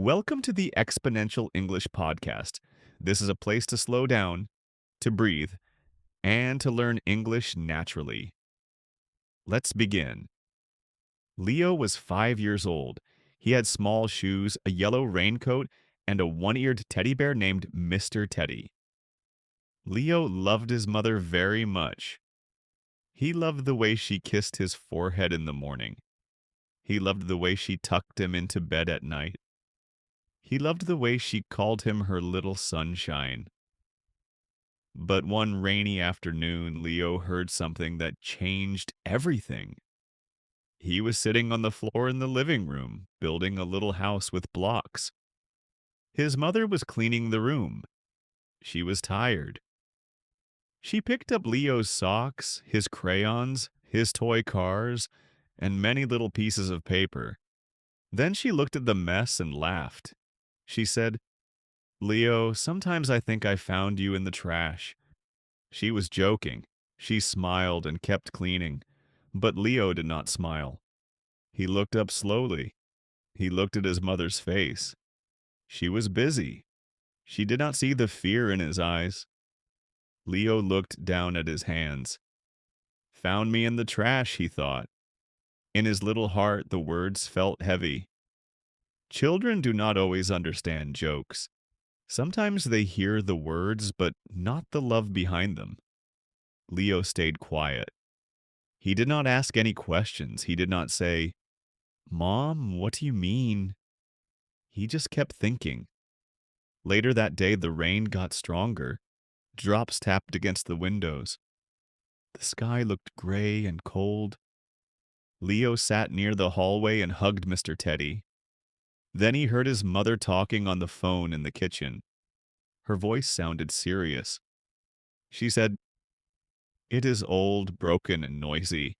Welcome to the Exponential English Podcast. This is a place to slow down, to breathe, and to learn English naturally. Let's begin. Leo was 5 years old. He had small shoes, a yellow raincoat, and a one-eared teddy bear named Mr. Teddy. Leo loved his mother very much. He loved the way she kissed his forehead in the morning. He loved the way she tucked him into bed at night. He loved the way she called him her little sunshine. But one rainy afternoon, Leo heard something that changed everything. He was sitting on the floor in the living room, building a little house with blocks. His mother was cleaning the room. She was tired. She picked up Leo's socks, his crayons, his toy cars, and many little pieces of paper. Then she looked at the mess and laughed. She said, "Leo, sometimes I think I found you in the trash." She was joking. She smiled and kept cleaning. But Leo did not smile. He looked up slowly. He looked at his mother's face. She was busy. She did not see the fear in his eyes. Leo looked down at his hands. "Found me in the trash," he thought. In his little heart, the words felt heavy. Children do not always understand jokes. Sometimes they hear the words, but not the love behind them. Leo stayed quiet. He did not ask any questions. He did not say, "Mom, what do you mean?" He just kept thinking. Later that day, the rain got stronger. Drops tapped against the windows. The sky looked gray and cold. Leo sat near the hallway and hugged Mr. Teddy. Then he heard his mother talking on the phone in the kitchen. Her voice sounded serious. She said, "It is old, broken, and noisy.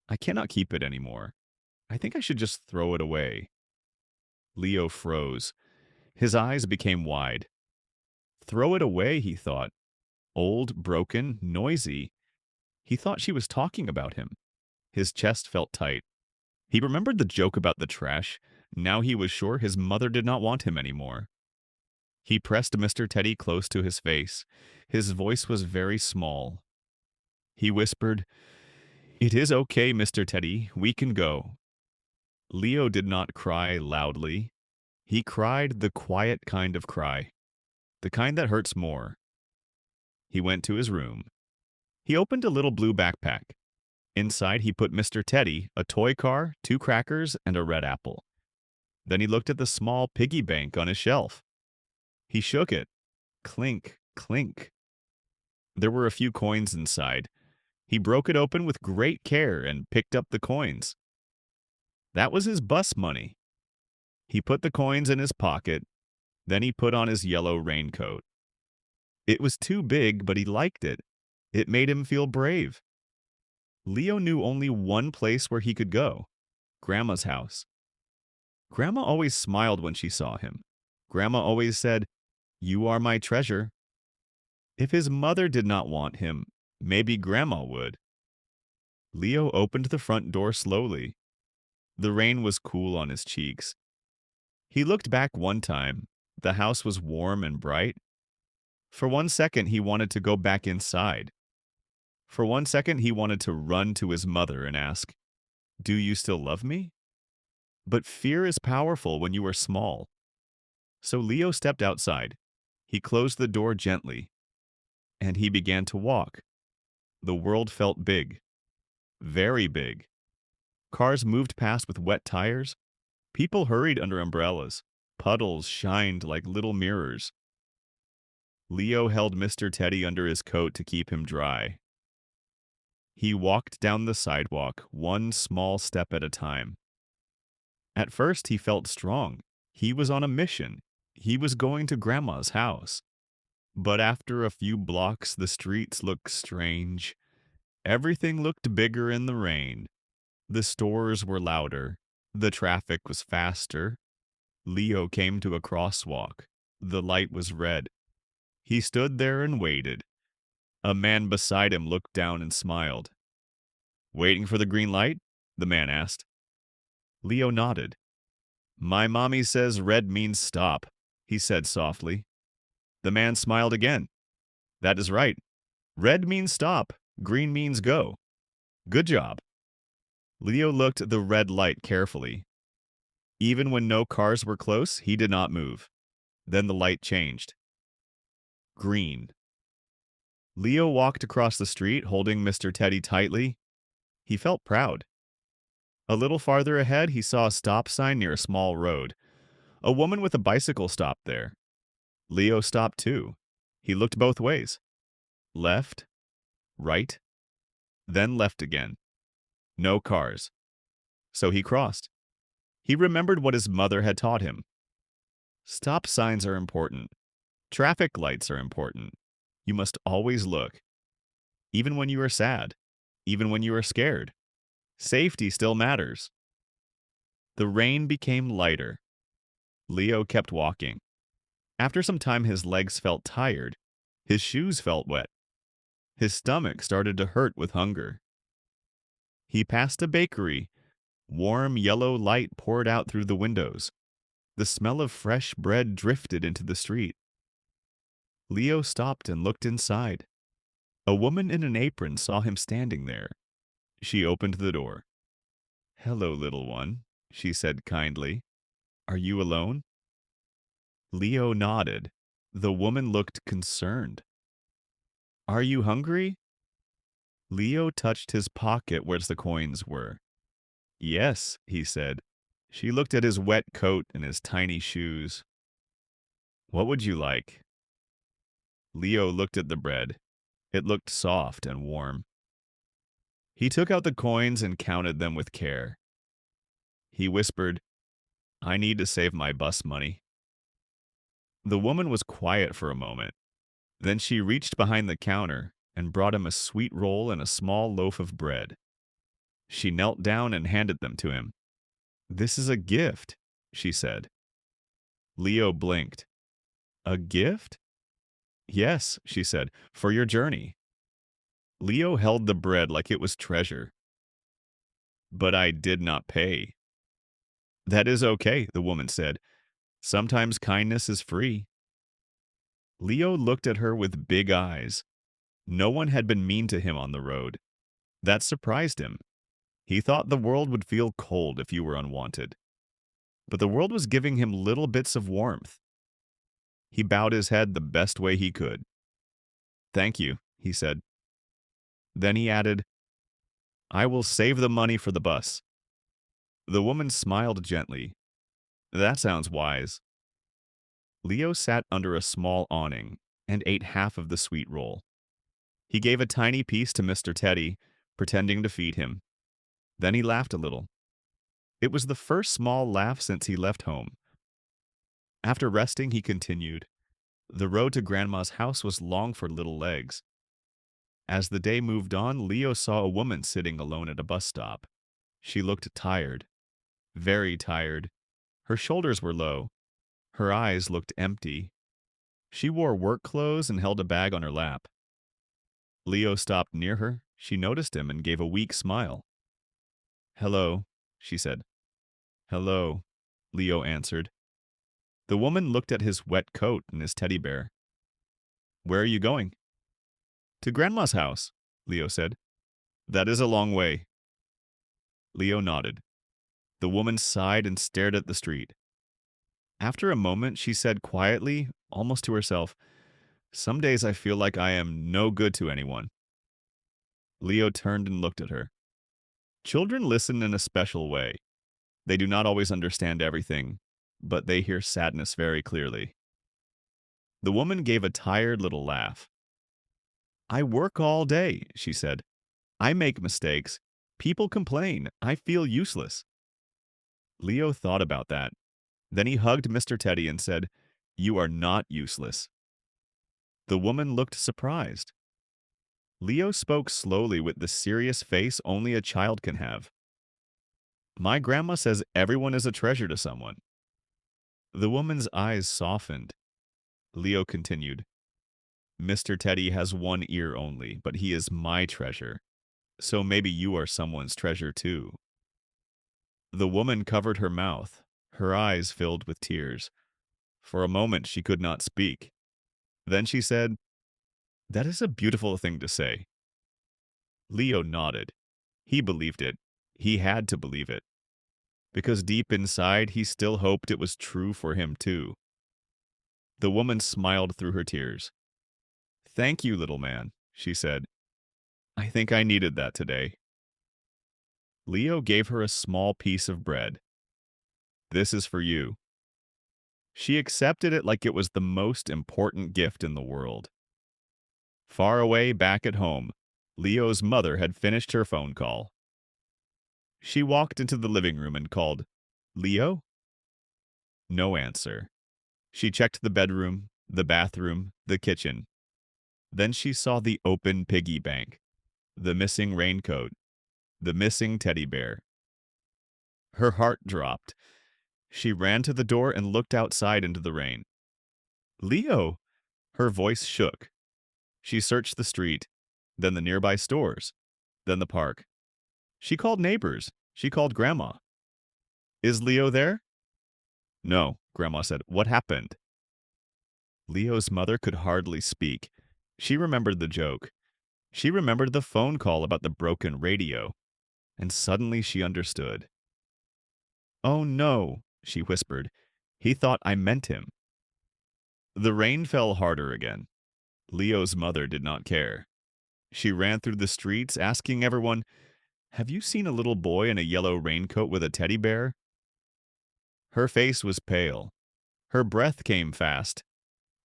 I cannot keep it anymore. I think I should just throw it away." Leo froze. His eyes became wide. Throw it away, he thought. Old, broken, noisy. He thought she was talking about him. His chest felt tight. He remembered the joke about the trash. Now he was sure his mother did not want him anymore. He pressed Mr. Teddy close to his face. His voice was very small. He whispered, "It is okay, Mr. Teddy. We can go." Leo did not cry loudly. He cried the quiet kind of cry, the kind that hurts more. He went to his room. He opened a little blue backpack. Inside, he put Mr. Teddy, a toy car, 2 crackers, and a red apple. Then he looked at the small piggy bank on his shelf. He shook it. Clink, clink. There were a few coins inside. He broke it open with great care and picked up the coins. That was his bus money. He put the coins in his pocket. Then he put on his yellow raincoat. It was too big, but he liked it. It made him feel brave. Leo knew only one place where he could go: Grandma's house. Grandma always smiled when she saw him. Grandma always said, "You are my treasure." If his mother did not want him, maybe Grandma would. Leo opened the front door slowly. The rain was cool on his cheeks. He looked back one time. The house was warm and bright. For 1 second, he wanted to go back inside. For 1 second, he wanted to run to his mother and ask, "Do you still love me?" But fear is powerful when you are small. So Leo stepped outside. He closed the door gently, and he began to walk. The world felt big, very big. Cars moved past with wet tires. People hurried under umbrellas. Puddles shined like little mirrors. Leo held Mr. Teddy under his coat to keep him dry. He walked down the sidewalk, one small step at a time. At first, he felt strong. He was on a mission. He was going to Grandma's house. But after a few blocks, the streets looked strange. Everything looked bigger in the rain. The stores were louder. The traffic was faster. Leo came to a crosswalk. The light was red. He stood there and waited. A man beside him looked down and smiled. "Waiting for the green light?" the man asked. Leo nodded. My mommy says red means stop, he said softly. The man smiled again. That is right. Red means stop, green means go. Good job. Leo looked at the red light carefully. Even when no cars were close, he did not move. Then the light changed. Green. Leo walked across the street, holding Mr. Teddy tightly. He felt proud. A little farther ahead, he saw a stop sign near a small road. A woman with a bicycle stopped there. Leo stopped too. He looked both ways. Left, right, then left again. No cars. So he crossed. He remembered what his mother had taught him. Stop signs are important. Traffic lights are important. You must always look. Even when you are sad. Even when you are scared. Safety still matters. The rain became lighter. Leo kept walking. After some time, his legs felt tired. His shoes felt wet. His stomach started to hurt with hunger. He passed a bakery. Warm yellow light poured out through the windows. The smell of fresh bread drifted into the street. Leo stopped and looked inside. A woman in an apron saw him standing there. She opened the door. Hello, little one, she said kindly. Are you alone? Leo nodded. The woman looked concerned. Are you hungry? Leo touched his pocket where the coins were. Yes, he said. She looked at his wet coat and his tiny shoes. What would you like? Leo looked at the bread. It looked soft and warm. He took out the coins and counted them with care. He whispered, I need to save my bus money. The woman was quiet for a moment. Then she reached behind the counter and brought him a sweet roll and a small loaf of bread. She knelt down and handed them to him. This is a gift, she said. Leo blinked. A gift? Yes, she said, for your journey. Leo held the bread like it was treasure. But I did not pay. That is okay, the woman said. Sometimes kindness is free. Leo looked at her with big eyes. No one had been mean to him on the road. That surprised him. He thought the world would feel cold if you were unwanted. But the world was giving him little bits of warmth. He bowed his head the best way he could. Thank you, he said. Then he added, I will save the money for the bus. The woman smiled gently. That sounds wise. Leo sat under a small awning and ate half of the sweet roll. He gave a tiny piece to Mr. Teddy, pretending to feed him. Then he laughed a little. It was the first small laugh since he left home. After resting, he continued. The road to Grandma's house was long for little legs. As the day moved on, Leo saw a woman sitting alone at a bus stop. She looked tired, very tired. Her shoulders were low. Her eyes looked empty. She wore work clothes and held a bag on her lap. Leo stopped near her. She noticed him and gave a weak smile. Hello, she said. Hello, Leo answered. The woman looked at his wet coat and his teddy bear. Where are you going? To Grandma's house, Leo said. That is a long way. Leo nodded. The woman sighed and stared at the street. After a moment, she said quietly, almost to herself, Some days I feel like I am no good to anyone. Leo turned and looked at her. Children listen in a special way. They do not always understand everything, but they hear sadness very clearly. The woman gave a tired little laugh. I work all day, she said. I make mistakes. People complain. I feel useless. Leo thought about that. Then he hugged Mr. Teddy and said, You are not useless. The woman looked surprised. Leo spoke slowly with the serious face only a child can have. My grandma says everyone is a treasure to someone. The woman's eyes softened. Leo continued, Mr. Teddy has one ear only, but he is my treasure. So maybe you are someone's treasure too. The woman covered her mouth. Her eyes filled with tears. For a moment she could not speak. Then she said, "That is a beautiful thing to say." Leo nodded. He believed it. He had to believe it, because deep inside he still hoped it was true for him too. The woman smiled through her tears. "Thank you, little man," she said. "I think I needed that today." Leo gave her a small piece of bread. "This is for you." She accepted it like it was the most important gift in the world. Far away back at home, Leo's mother had finished her phone call. She walked into the living room and called, "Leo?" No answer. She checked the bedroom, the bathroom, the kitchen. Then she saw the open piggy bank, the missing raincoat, the missing teddy bear. Her heart dropped. She ran to the door and looked outside into the rain. "Leo!" Her voice shook. She searched the street, then the nearby stores, then the park. She called neighbors. She called Grandma. "Is Leo there?" "No," Grandma said. "What happened?" Leo's mother could hardly speak. She remembered the joke. She remembered the phone call about the broken radio. And suddenly she understood. "Oh no," she whispered. "He thought I meant him." The rain fell harder again. Leo's mother did not care. She ran through the streets asking everyone, "Have you seen a little boy in a yellow raincoat with a teddy bear?" Her face was pale. Her breath came fast.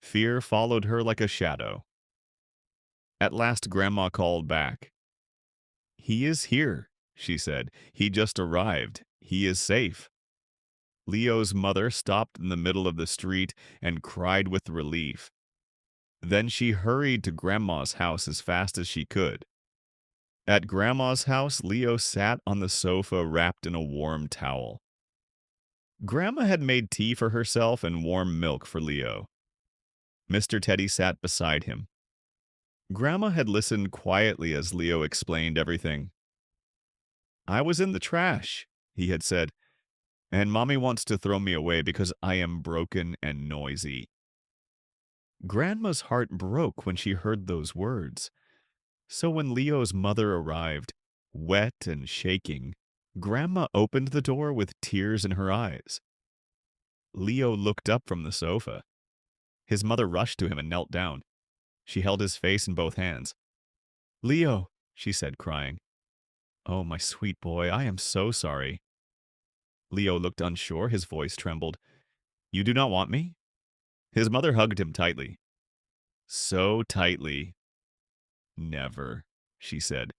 Fear followed her like a shadow. At last Grandma called back. "He is here," she said. "He just arrived. He is safe." Leo's mother stopped in the middle of the street and cried with relief. Then she hurried to Grandma's house as fast as she could. At Grandma's house, Leo sat on the sofa wrapped in a warm towel. Grandma had made tea for herself and warm milk for Leo. Mr. Teddy sat beside him. Grandma had listened quietly as Leo explained everything. "I was in the trash," he had said, "and Mommy wants to throw me away because I am broken and noisy." Grandma's heart broke when she heard those words. So when Leo's mother arrived, wet and shaking, Grandma opened the door with tears in her eyes. Leo looked up from the sofa. His mother rushed to him and knelt down. She held his face in both hands. "Leo," she said, crying. "Oh, my sweet boy, I am so sorry." Leo looked unsure. His voice trembled. "You do not want me?" His mother hugged him tightly. So tightly. "Never," she said.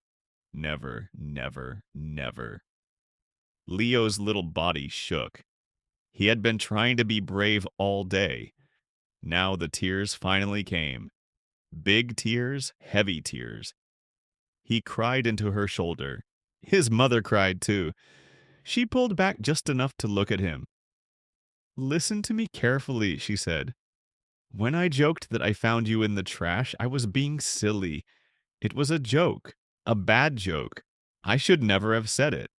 "Never, never, never." Leo's little body shook. He had been trying to be brave all day. Now the tears finally came. Big tears, heavy tears. He cried into her shoulder. His mother cried too. She pulled back just enough to look at him. "Listen to me carefully," she said. "When I joked that I found you in the trash, I was being silly. It was a joke, a bad joke. I should never have said it."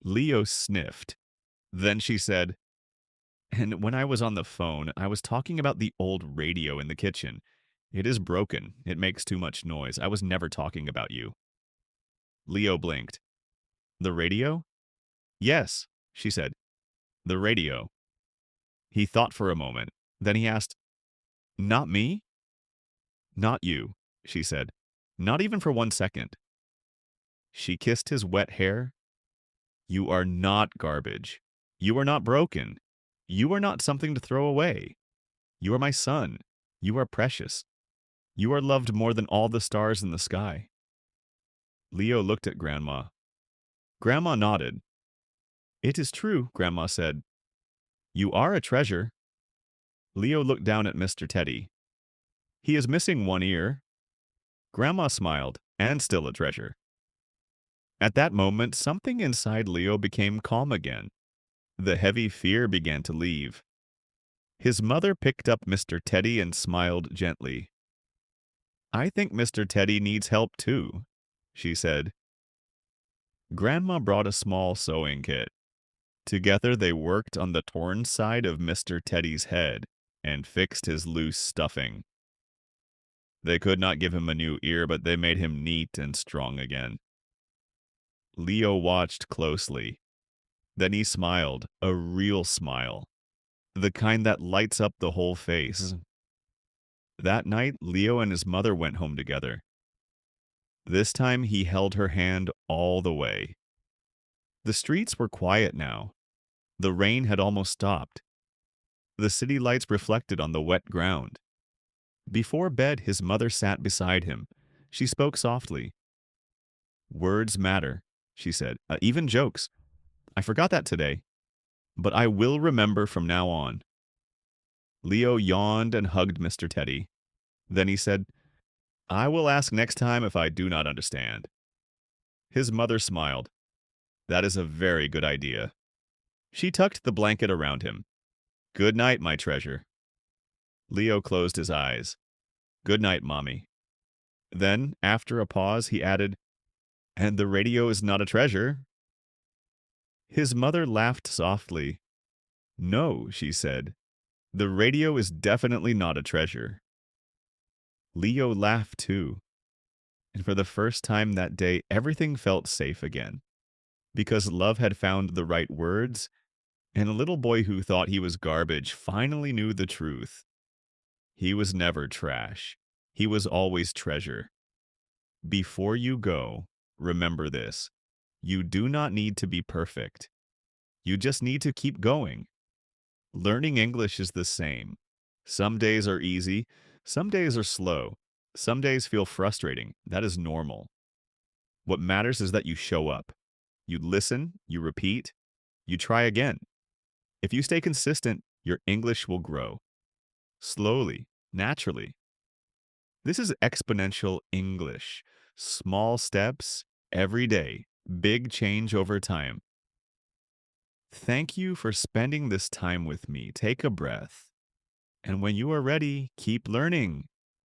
Leo sniffed. Then she said, "And when I was on the phone, I was talking about the old radio in the kitchen. It is broken. It makes too much noise. I was never talking about you." Leo blinked. "The radio?" "Yes," she said. "The radio." He thought for a moment. Then he asked, "Not me?" "Not you," she said. "Not even for 1 second." She kissed his wet hair. "You are not garbage. You are not broken. You are not something to throw away. You are my son. You are precious. You are loved more than all the stars in the sky." Leo looked at Grandma. Grandma nodded. "It is true," Grandma said. "You are a treasure." Leo looked down at Mr. Teddy. "He is missing one ear." Grandma smiled, "And still a treasure." At that moment, something inside Leo became calm again. The heavy fear began to leave. His mother picked up Mr. Teddy and smiled gently. "I think Mr. Teddy needs help too," she said. Grandma brought a small sewing kit. Together they worked on the torn side of Mr. Teddy's head and fixed his loose stuffing. They could not give him a new ear, but they made him neat and strong again. Leo watched closely. Then he smiled, a real smile, the kind that lights up the whole face. That night, Leo and his mother went home together. This time he held her hand all the way. The streets were quiet now. The rain had almost stopped. The city lights reflected on the wet ground. Before bed, his mother sat beside him. She spoke softly. "Words matter," she said, "even jokes. I forgot that today, but I will remember from now on." Leo yawned and hugged Mr. Teddy. Then he said, "I will ask next time if I do not understand." His mother smiled. "That is a very good idea." She tucked the blanket around him. "Good night, my treasure." Leo closed his eyes. "Good night, Mommy." Then, after a pause, he added, "And the radio is not a treasure." His mother laughed softly. "No," she said, "the radio is definitely not a treasure." Leo laughed too, and for the first time that day, everything felt safe again, because love had found the right words, and a little boy who thought he was garbage finally knew the truth. He was never trash. He was always treasure. Before you go, remember this. You do not need to be perfect. You just need to keep going. Learning English is the same. Some days are easy, some days are slow, some days feel frustrating. That is normal. What matters is that you show up. You listen, you repeat, you try again. If you stay consistent, your English will grow. Slowly, naturally. This is exponential English. Small steps, every day, big change over time. Thank you for spending this time with me. Take a breath. And when you are ready, keep learning.